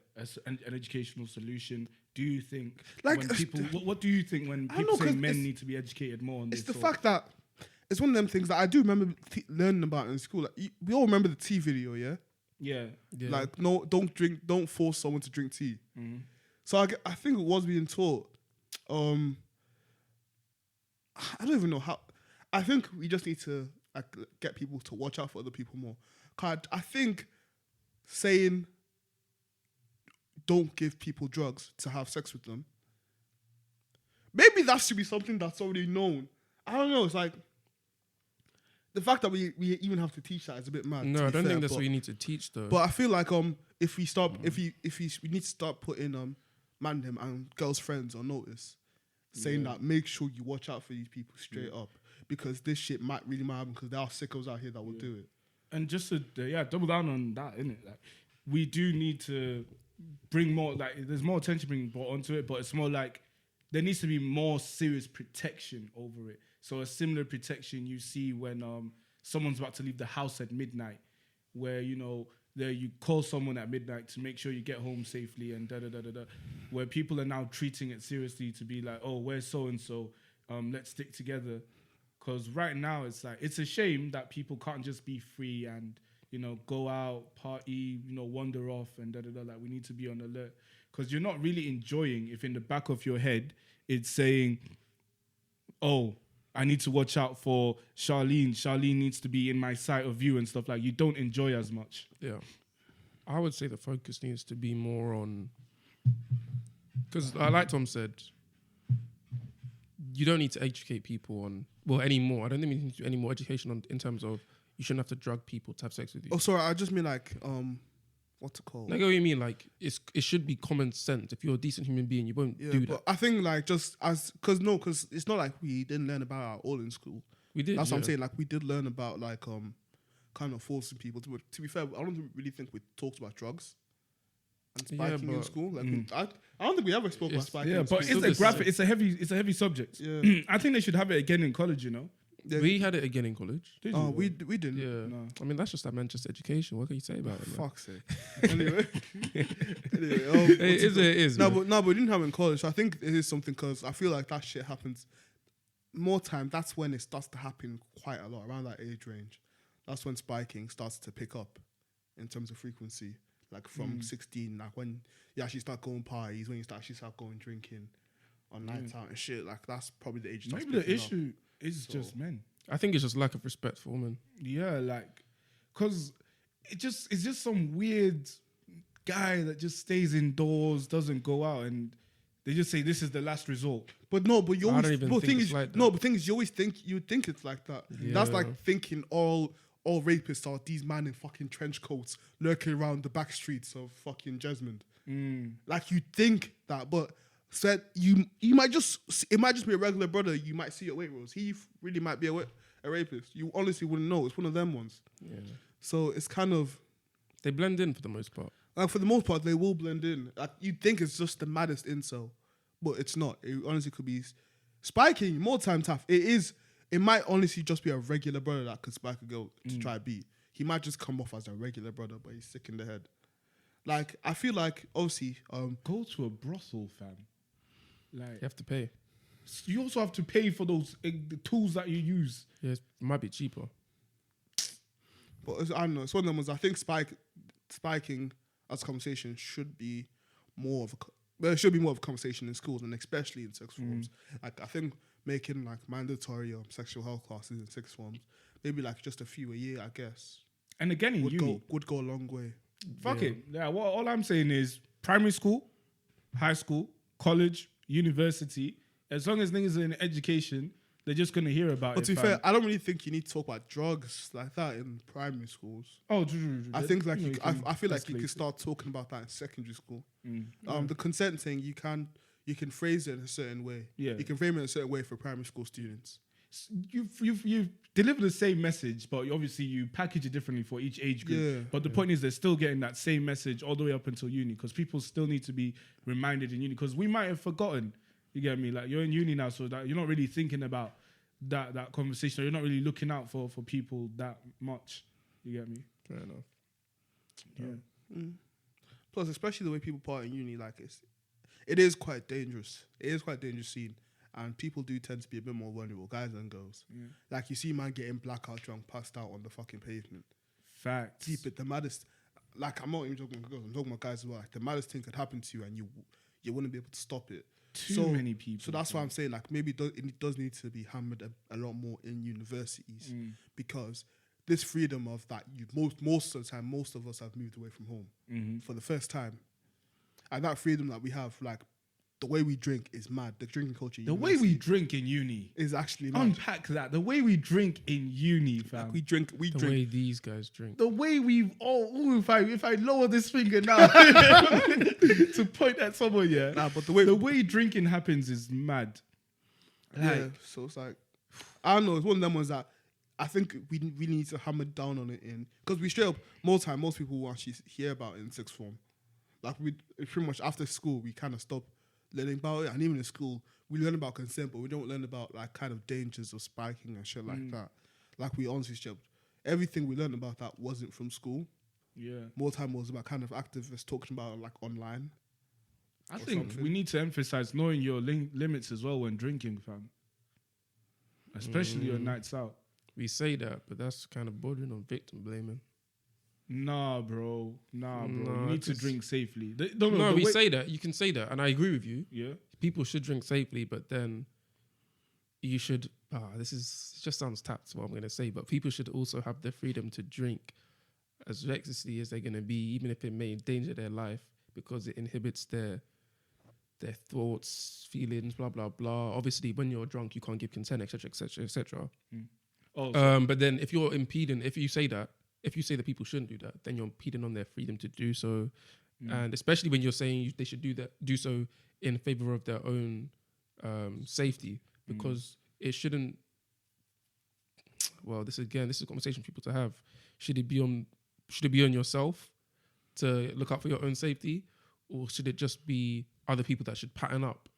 an educational solution? Do you think when people? What do you think when people say men need to be educated more on this? It's the fact that it's one of them things that I do remember learning about in school. Like, we all remember the tea video, yeah. Yeah. Like, no, don't force someone to drink tea. Mm-hmm. So I think it was being taught. I don't even know how. I think we just need to get people to watch out for other people more. Cause I think saying don't give people drugs to have sex with them, maybe that should be something that's already known. I don't know. It's like the fact that we even have to teach that is a bit mad. No, I don't think that's what you need to teach though. But I feel like if we start we need to start putting them and girls' friends on notice, saying that make sure you watch out for these people straight up, because this shit might happen, because there are sickos out here that will do it. And just to double down on that, innit? Like, we do need to bring more, like, there's more attention being brought onto it, but it's more like there needs to be more serious protection over it. So a similar protection you see when someone's about to leave the house at midnight, where there you call someone at midnight to make sure you get home safely and da-da-da-da-da, where people are now treating it seriously to be like, oh, where's so-and-so? Let's stick together. Because right now it's like, it's a shame that people can't just be free and, you know, go out, party, you know, wander off and da-da-da. Like, we need to be on alert. Because you're not really enjoying if in the back of your head it's saying, oh, I need to watch out for Charlene. Charlene needs to be in my sight of view and stuff. Like, you don't enjoy as much. Yeah. I would say the focus needs to be more on... Because like Tom said, you don't need to educate people on... Well, anymore. I don't think we need to do any more education on in terms of you shouldn't have to drug people to have sex with you. Oh, sorry. I just mean like... what's it called? Like, what you mean? Like, it should be common sense. If you're a decent human being, you won't do that. I think like just as because it's not like we didn't learn about it all in school. We did. That's what I'm saying. Like we did learn about like kind of forcing people to be fair. I don't really think we talked about drugs and spiking in school. Like I don't think we ever spoke about spiking. Yeah, but it's a graphic. It's a heavy subject. Yeah. I think they should have it again in college. You know. Yeah. We had it again in college. Oh, we didn't. Yeah. No. I mean, that's just that Manchester education. What can you say about it? Fuck's sake. Anyway. It is. No, but we didn't have it in college. I think it is something because I feel like that shit happens more time. That's when it starts to happen quite a lot around that age range. That's when spiking starts to pick up in terms of frequency. Like from 16, like when you actually start going parties, when you actually start going drinking on nights out and shit. Like that's probably the age. Maybe the issue. It's just men. I think it's just lack of respect for women. Yeah, like, cause it's just some weird guy that just stays indoors, doesn't go out, and they just say this is the last resort. But no, but you always. I don't even think thing it's is, like that. no, but thing is, you always think it's like that. Yeah. That's like thinking all rapists are these men in fucking trench coats lurking around the back streets of fucking Jesmond. Like you think that, but. Said you might just it might just be a regular brother you might see at Waitrose. He really might be a rapist. You honestly wouldn't know. It's one of them ones. Yeah. So it's kind of they blend in for the most part. Like for the most part, they will blend in. Like you'd think it's just the maddest incel, but it's not. It honestly could be spiking more time tough. It is. It might honestly just be a regular brother that could spike a girl to try to beat. He might just come off as a regular brother, but he's sick in the head. Like I feel like obviously go to a brothel, fam. Like you have to pay. You also have to pay for those the tools that you use. Yeah, it might be cheaper. But I don't know. It's one of them ones. I think spiking as a conversation should be more of a conversation in schools and especially in sixth forms. Like I think making like mandatory sexual health classes in sixth forms, maybe like just a few a year, I guess. And again in uni would go a long way. Fuck it. Yeah. Well, all I'm saying is primary school, high school, college, university, as long as niggas are in education, they're just going to hear about it. But to be fair, I don't really think you need to talk about drugs like that in primary schools. Oh, true. I think like I feel like you can start talking about that in secondary school. The consent thing, you can phrase it in a certain way. Yeah. You can frame it in a certain way for primary school students. You've delivered the same message, but obviously you package it differently for each age group. Yeah. But the point is they're still getting that same message all the way up until uni because people still need to be reminded in uni because we might have forgotten. You get me? Like you're in uni now, so that you're not really thinking about that conversation. Or you're not really looking out for people that much. You get me? Fair enough. Yeah. Plus, especially the way people party in uni, like it is quite dangerous. It is quite a dangerous scene. And people do tend to be a bit more vulnerable, guys and girls. Yeah. Like you see man getting blackout drunk, passed out on the fucking pavement. Facts. Deep it, the maddest. Like I'm not even talking about girls. I'm talking about guys as well. Like the maddest thing could happen to you, and you wouldn't be able to stop it. Too many people. So that's why I'm saying like maybe it does need to be hammered a lot more in universities because this freedom of that most of the time most of us have moved away from home for the first time, and that freedom that we have like. The way we drink is mad. The drinking culture. The way we drink in uni is actually mad. Unpack that. The way we drink in uni, fam. Like we drink. The way these guys drink. The way we've if I lower this finger now to point at someone, yeah. Nah, but the way drinking happens is mad. Yeah. So it's like I don't know. It's one of them ones that I think we need to hammer down on it because we straight up most people will actually hear about it in sixth form. Like we pretty much after school we kind of stop. Learning about it, and even in school, we learn about consent, but we don't learn about like kind of dangers of spiking and shit like that. Like we honestly, everything we learned about that wasn't from school. Yeah. More time was about kind of activists talking about like online. I think we need to emphasize knowing your limits as well when drinking, fam. Especially on nights out. We say that, but that's kind of bordering on victim blaming. Nah, bro. You need to drink safely. We say that. You can say that, and I agree with you. Yeah. People should drink safely, but then you should. It just sounds tapped what I'm going to say, but people should also have the freedom to drink as recklessly as they're going to be, even if it may endanger their life, because it inhibits their thoughts, feelings, blah blah blah. Obviously, when you're drunk, you can't give consent, etc., etc., etc. But then, if you say that people shouldn't do that, then you're impeding on their freedom to do so, and especially when you're saying they should do so in favor of their own safety, because it shouldn't. Well, this is a conversation for people to have. Should it be on yourself to look out for your own safety, or should it just be other people that should pattern up?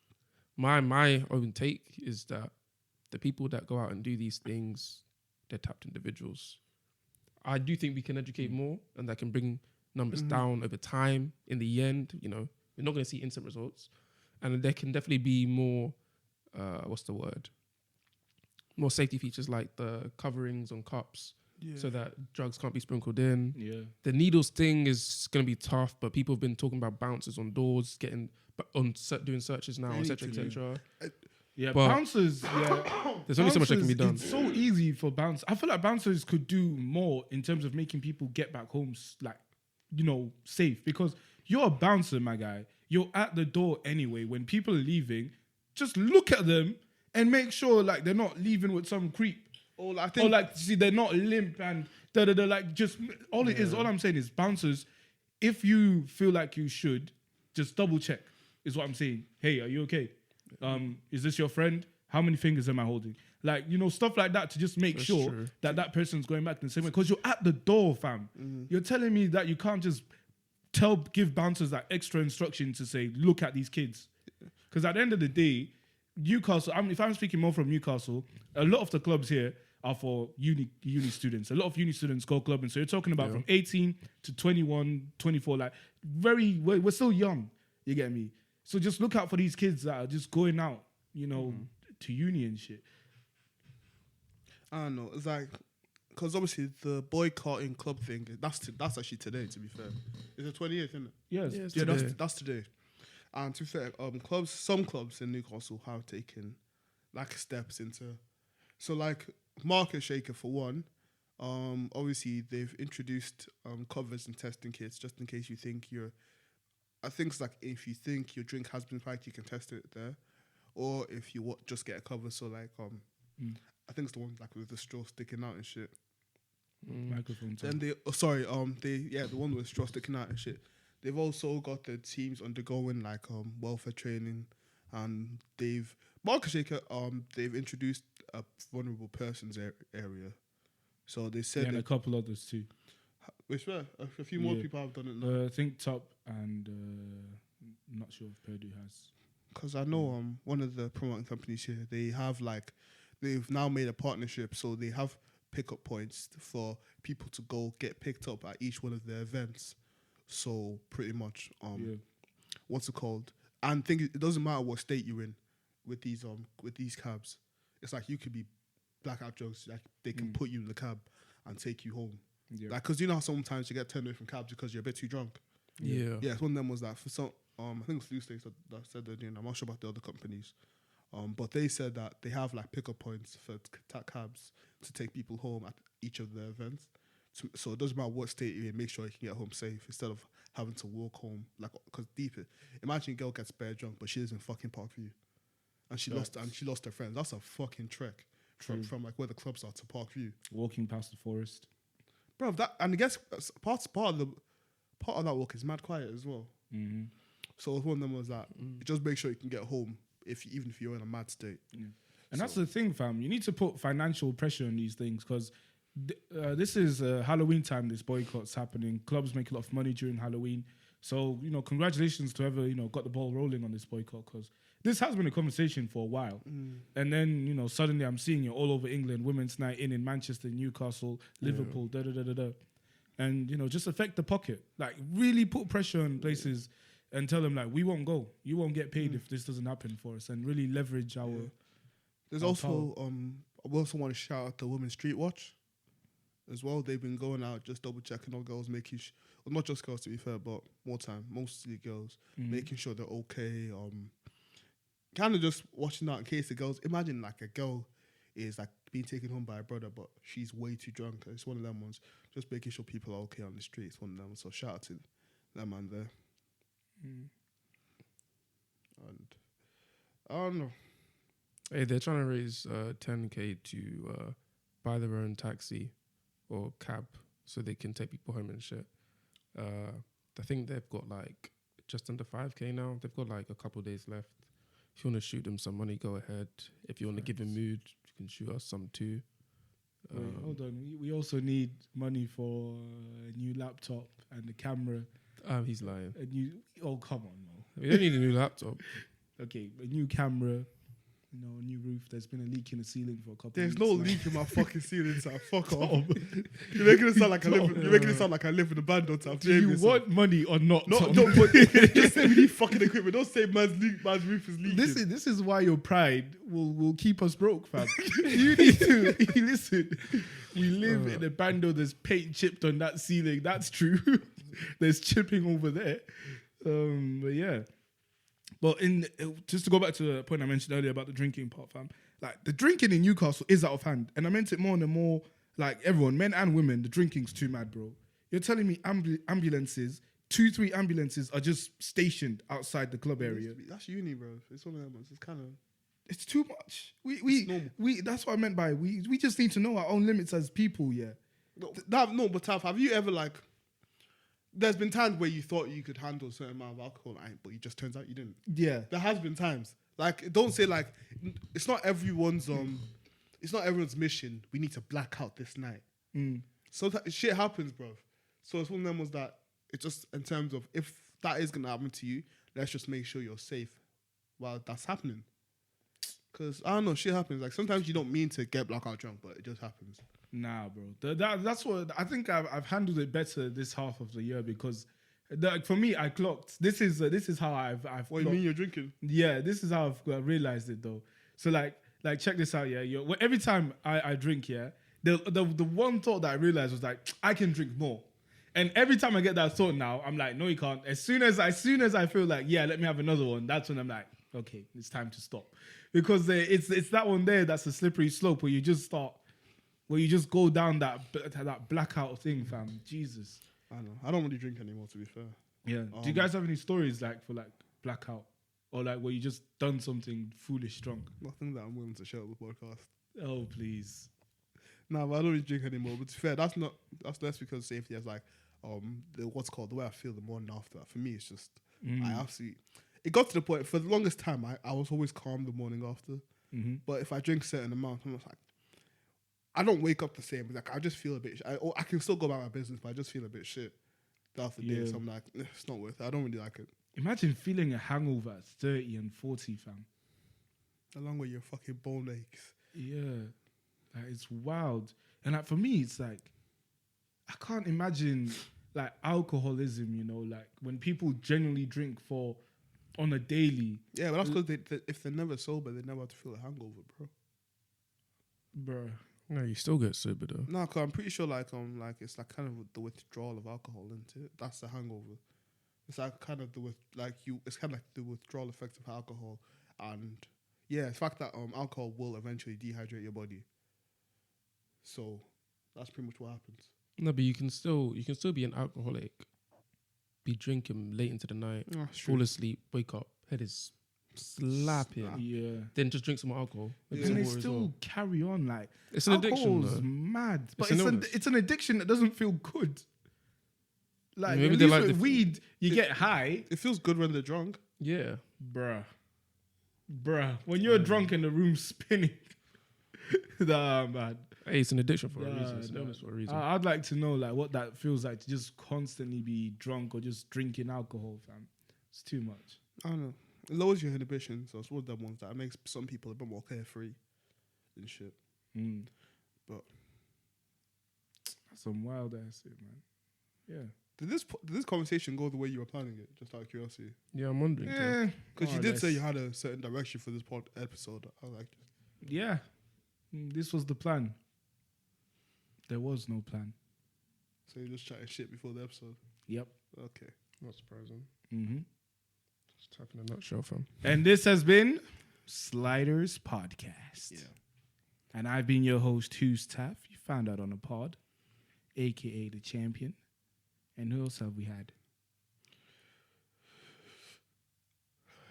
My own take is that the people that go out and do these things, they're tapped individuals. I do think we can educate more, and that can bring numbers down over time. In the end, we're not going to see instant results, and there can definitely be more. More safety features like the coverings on cups, so that drugs can't be sprinkled in. Yeah. The needles thing is going to be tough, but people have been talking about bouncers on doors, doing searches now, etc., etc. Yeah, but bouncers. Yeah, there's only so much that can be done. It's so easy for bouncers. I feel like bouncers could do more in terms of making people get back home, safe. Because you're a bouncer, my guy. You're at the door anyway. When people are leaving, just look at them and make sure like they're not leaving with some creep. Or they're not limp and just all it is. All I'm saying is bouncers, if you feel like you should, just double check. Is what I'm saying. Hey, are you okay? Is this your friend? How many fingers am I holding? Stuff like that to just make sure that person's going back in the same way. Because you're at the door, fam. You're telling me that you can't just give bouncers that extra instruction to say, look at these kids. Because at the end of the day, Newcastle, if I'm speaking more from Newcastle, a lot of the clubs here are for uni students. A lot of uni students go clubbing. So you're talking about from 18 to 21, 24, we're still young. You get me? So just look out for these kids that are just going out, to uni and shit. I don't know. It's like, because obviously the boycotting club thing, that's actually today, to be fair. It's the 28th, isn't it? Yes. That's today. And to be fair, some clubs in Newcastle have taken steps into, so market shaker for one. Obviously they've introduced covers and testing kits just in case you think I think it's if you think your drink has been spiked, you can test it there, or if you just get a cover. So I think it's the one with the straw sticking out and shit. Microphone. Then the one with straw sticking out and shit. They've also got the teams undergoing welfare training, and Market Shaker they've introduced a vulnerable persons area. So they said and a couple others too. Which a few more people have done it now. I think Top and I'm not sure if Purdue has. Because I know one of the promoting companies here, they have they've now made a partnership, so they have pickup points for people to go get picked up at each one of their events. So pretty much, what's it called? And it doesn't matter what state you're in with these cabs. It's you could be blackout drugs. They can put you in the cab and take you home. Yeah. Because you know how sometimes you get turned away from cabs because you're a bit too drunk. Yeah. Yeah. One of them was that for some. I think it's few states that said they're doing. I'm not sure about the other companies. But they said that they have pickup points for cabs to take people home at each of their events. So it doesn't matter what state you're in, make sure you can get home safe instead of having to walk home. Because imagine a girl gets bare drunk, but she lives in fucking Parkview, and she lost her friends. That's a fucking trek from where the clubs are to Parkview. Walking past the forest, bro. And I guess part of that walk is mad quiet as well. Mm-hmm. So one of them was that just make sure you can get home even if you're in a mad state. Yeah. And that's the thing, fam. You need to put financial pressure on these things because. This is Halloween time. This boycott's happening. Clubs make a lot of money during Halloween. So, congratulations to whoever, got the ball rolling on this boycott because this has been a conversation for a while. And then, suddenly I'm seeing it all over England. Women's Night in Manchester, Newcastle, Liverpool, and just affect the pocket. Like really put pressure on places and tell them like we won't go. You won't get paid if this doesn't happen for us, and really leverage our. There's also I also want to shout out the Women's Street Watch as well. They've been going out just double checking on girls, making well, not just girls to be fair, but mostly girls, making sure they're okay. Kind of just watching out in case the girls. Imagine like a girl is like being taken home by a brother, but she's way too drunk. It's one of them ones. Just making sure people are okay on the street. It's one of them. So shout out to that man there. And I don't know. Hey, they're trying to raise 10K to buy their own taxi or cab so they can take people home and shit. I think they've got like just under 5K now. They've got like a couple of days left. If you want to shoot them some money, go ahead. If you want to give a mood, you can shoot us some too. Wait, hold on. We also need money for a new laptop and a camera. He's lying. Oh, come on, no. We don't need a new laptop. Okay, a new camera, a new roof. There's been a leak in the ceiling for a couple. There's of no weeks leak in my fucking ceiling, so fuck off. You're making it sound like I live in a band. Do you want money or not? No, but just say we need fucking equipment. Don't say man's roof is leaking. This is why your pride will keep us broke, fam. You need to listen. We live in a bando. There's paint chipped on that ceiling. That's true. There's chipping over there. But yeah. But just to go back to the point I mentioned earlier about the drinking part, fam. Like the drinking in Newcastle is out of hand, and I meant it more and more. Like everyone, men and women, the drinking's too mad, bro. You're telling me ambulances, 2-3 ambulances are just stationed outside the club area. That's uni, bro. It's one of them ones. It's kind of. It's too much. We that's what I meant by we just need to know our own limits as people, yeah. But Taff, have you ever like? There's been times where you thought you could handle a certain amount of alcohol, but it just turns out you didn't. Yeah. There has been times. Like, don't say like, it's not everyone's mission. We need to black out this night. So shit happens, bro. So it's one of them was that it's just in terms of if that is gonna happen to you, let's just make sure you're safe while that's happening. Cause I don't know, shit happens. Like sometimes you don't mean to get blackout drunk, but it just happens. Nah, bro. That's what I think. I've handled it better this half of the year because, for me, I clocked. This is how I've. What do you mean you're drinking? Yeah, this is how I've realized it though. So like check this out. Yeah, every time I drink, yeah, the one thought that I realized was like I can drink more, and every time I get that thought now, I'm like, no, you can't. As soon as I feel like let me have another one, that's when I'm like, okay, it's time to stop, because it's that one there that's a slippery slope where you just go down that blackout thing, fam. Jesus. I know. I don't really drink anymore, to be fair. Yeah. Do you guys have any stories like for like blackout or like where you just done something foolish drunk? Nothing that I'm willing to share on the podcast. Oh please. Nah, but I don't really drink anymore. But to be fair, that's less because of safety. As like the way I feel the morning after. For me, it's just it got to the point for the longest time I was always calm the morning after. But if I drink a certain amount, I'm just like. I don't wake up the same. Like I just feel a bit. I can still go about my business, but I just feel a bit shit after the day. So I'm like, it's not worth it. I don't really like it. Imagine feeling a hangover at 30 and 40, fam. Along with your fucking bone aches. Yeah, like it's wild. And like for me, it's like I can't imagine like alcoholism. Like when people genuinely drink on a daily. Yeah, but that's because if they're never sober, they never have to feel a hangover, bro. No, you still get sober though. No, cause I'm pretty sure like it's like kind of the withdrawal of alcohol into it. That's the hangover. It's like kind of it's kind of like the withdrawal effect of alcohol, and the fact that alcohol will eventually dehydrate your body. So that's pretty much what happens. No, but you can still be an alcoholic, be drinking late into the night, fall asleep, wake up, head is slapping. Yeah. Then just drink some more alcohol. And they still carry on like it's an addiction. Alcohol's mad, but it's an addiction that doesn't feel good. Like maybe at they least like with weed, you get high. It feels good when they're drunk. Yeah, bruh. When you're drunk and the room's spinning, nah, man. Hey, it's an addiction for a reason. It's an illness for a reason. I'd like to know like what that feels like to just constantly be drunk or just drinking alcohol, fam. It's too much. I don't know. It lowers your inhibition, so it's one of them ones that makes some people a bit more carefree and shit. But that's some wild ass shit, man. Yeah. Did this conversation go the way you were planning it? Just out of curiosity. Yeah, I'm wondering. Because you did say you had a certain direction for this episode. I like it. Yeah. This was the plan. There was no plan. So you're just chatting shit before the episode? Yep. Okay. Not surprising. Mm-hmm. Just typing a nutshell, fam. And this has been Sliders Podcast. Yeah. And I've been your host, Who's Taff. You found out on the pod, a.k.a. the champion. And who else have we had?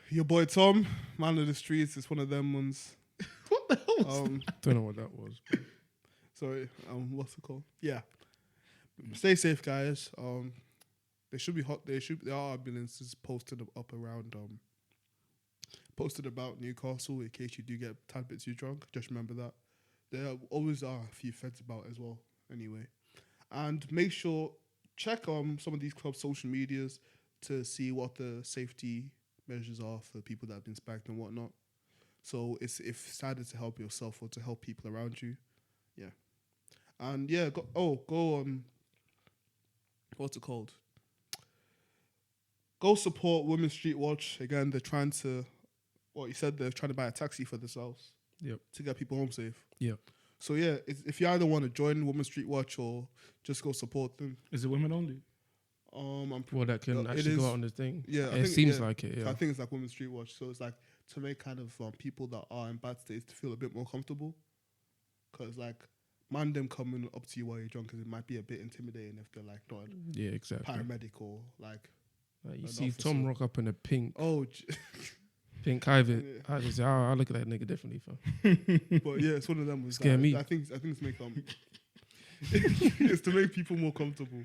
Your boy Tom, man of the streets. It's one of them ones. What the hell was Don't know what that was. Sorry, what's it called? Yeah. Stay safe, guys. They should be hot. There are ambulances posted up around. Posted about Newcastle in case you do get a tad bit too drunk. Just remember that. There always are a few feds about as well. Anyway, and make sure check some of these clubs' social medias to see what the safety measures are for people that have been spanked and whatnot. So if it's either to help yourself or to help people around you, yeah. And yeah, go what's it called? Go support Women's Street Watch. Again, they're trying to, what you said, they're trying to buy a taxi for themselves. Yep. To get people home safe. Yep. So yeah, if you either want to join Women's Street Watch or just go support them. Is it women only? Well, that can actually go out on the thing. Yeah, it seems like it. Yeah. I think it's like Women's Street Watch. So it's like to make kind of people that are in bad states to feel a bit more comfortable. Because like, man, them coming up to you while you're drunk, because it might be a bit intimidating if they're like not a paramedic or like you see officer. Tom rock up in a pink. Oh. Pink Ivan. Yeah. I just say, I look at that nigga differently, fam. But yeah, it's one of them. Scare me. I think it's make it's to make people more comfortable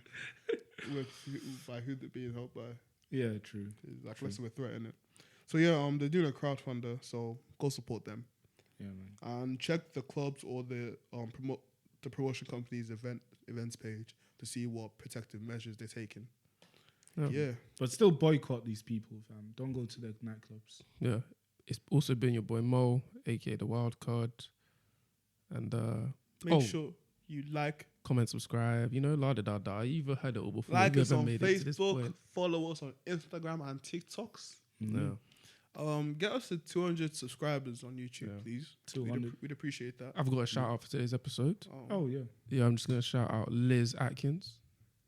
by who they're being helped by. Yeah, true. It's like less of a threat in it. So yeah, they're doing a crowdfunder, so go support them. Yeah, man. And check the clubs or the promotion company's events page to see what protective measures they're taking. Yeah. But still boycott these people, fam. Don't go to the nightclubs. Yeah. It's also been your boy Mo, aka the Wild Card. And make sure you like, comment, subscribe, la da da da. You've heard it all before. Like us on Facebook, follow us on Instagram and TikToks. No. Get us to 200 subscribers on YouTube, please. 200. We'd appreciate that. I've got a shout out for today's episode. Oh yeah. Yeah, I'm just gonna shout out Liz Atkins.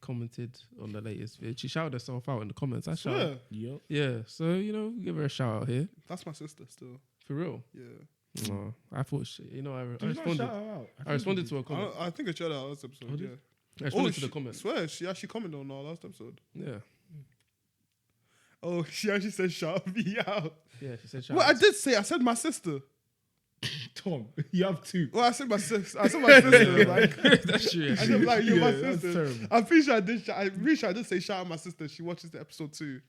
Commented on the latest video. She shouted herself out in the comments. I shouted. Yep. Yeah. So give her a shout out here. That's my sister still. For real. Yeah. No, I thought I responded. Shout her out? I responded to her comment. I think I shouted out last episode. Yeah. I responded to the comment. I swear she actually commented on our last episode. Yeah. Oh, she actually said shout me out. Yeah, she said shout Well, out. I did say I said my sister. Tom, you have two. Well, I said my sister. Like, that's true. I said like you're my sister. Terrible. I'm pretty sure I did. I did say shout out my sister. She watches the episode too.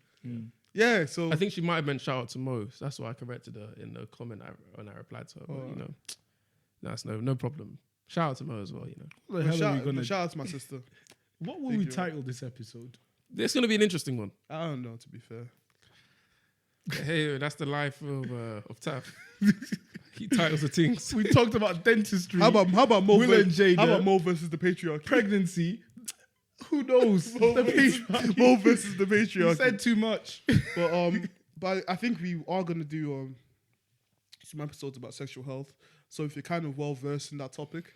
Yeah, so I think she might have meant shout out to Mo. So that's why I corrected her in the comment when I replied to her. But, that's no problem. Shout out to Mo as well. What the hell are we gonna? Shout out to my sister. What will we title this episode? It's gonna be an interesting one. I don't know. To be fair. Hey, that's the life of Taff. He titles the things. We talked about dentistry. How about Mo Will and Jada? How about Mo versus the patriarchy? Pregnancy. Who knows? Mo versus the patriarchy. You said too much. But I think we are gonna do some episodes about sexual health. So if you're kind of well versed in that topic,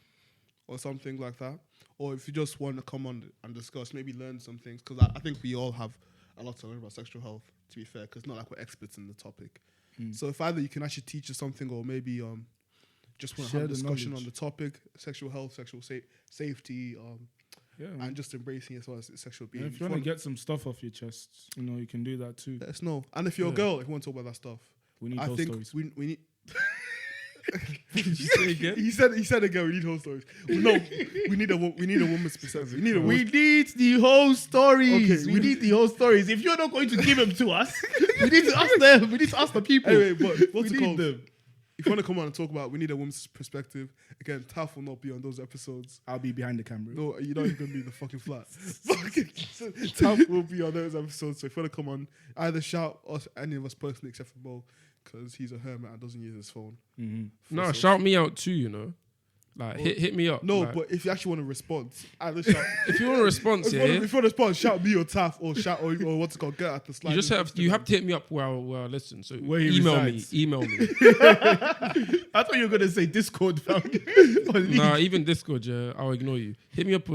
or something like that, or if you just want to come on and discuss, maybe learn some things, because I think we all have a lot to learn about sexual health. To be fair, because it's not like we're experts in the topic. So if either you can actually teach us something, or maybe just want to have a discussion on the topic, sexual health, sexual safety, and just embracing as well as sexual being. If you want to get some stuff off your chest, you can do that too. Let us know. And if you're a girl, if you want to talk about that stuff, we need whole stories. We need. Did you say again? He said again. We need whole stories. No, we need a woman's perspective. We need the whole stories. Okay, we need the whole stories. If you're not going to give them to us, we need to ask them. We need to ask the people. Anyway, but what's we it called? Need them. If you want to come on and talk about, we need a woman's perspective. Again, Taff will not be on those episodes. I'll be behind the camera. No, you're not even going to be in the fucking flat. Taff will be on those episodes. So if you want to come on, either shout us, any of us personally, except for Mo, because he's a hermit and doesn't use his phone. No, shout me out too, Like hit me up. No, like, but if you actually want to respond, either shout. if you want a response, if you want to respond, shout me or Taff or shout or what's it called? Get at the slide. You have to hit me up where I listen. So Where he email resides. me. I thought you were gonna say Discord, fam. Nah, even Discord, yeah, I'll ignore you. Hit me up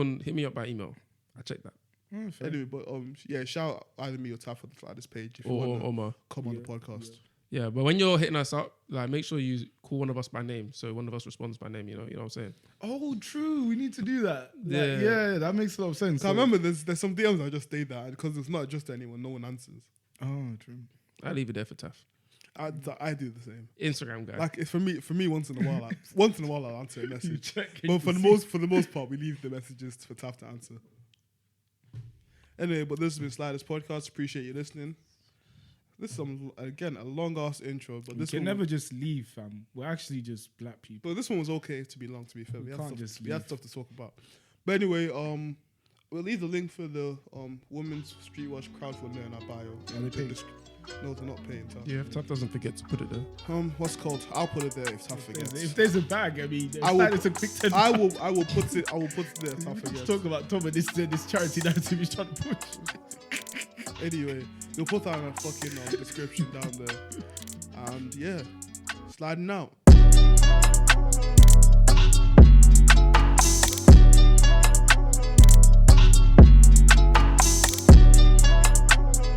by email. I check that. Anyway, but yeah, shout either me or Taff on the Sliders page if you Or want to Omar. come on the podcast. Yeah, but when you're hitting us up, like make sure you call one of us by name, so one of us responds by name. You know what I'm saying? Oh, true. We need to do that. Yeah. Yeah, that makes a lot of sense. I remember there's some DMs I just stayed there because it's not just anyone, no one answers. Oh, true. I leave it there for Taff. I do the same. Instagram guy. Like it's for me once in a while. I'll answer a message. But for the most part, we leave the messages for Taff to answer. Anyway, but this has been Sliders Podcast. Appreciate you listening. This is again a long ass intro, but this can one never just leave, fam. We're actually just black people. But this one was okay to be long. To be fair, we had leave. stuff to talk about. But anyway, we'll leave the link for the Women's Street Watch crowdfunding in our bio. Are they paying? No, they're not paying. Taff. Yeah, if Taff doesn't forget to put it there. What's called? I'll put it there if Taff forgets. If there's a bag, I mean, it's a quick 10. I will put it there. Taff forgets. Talk about this charity narrative is trying to push. Anyway, we'll put that in a fucking description down there. And yeah, sliding out.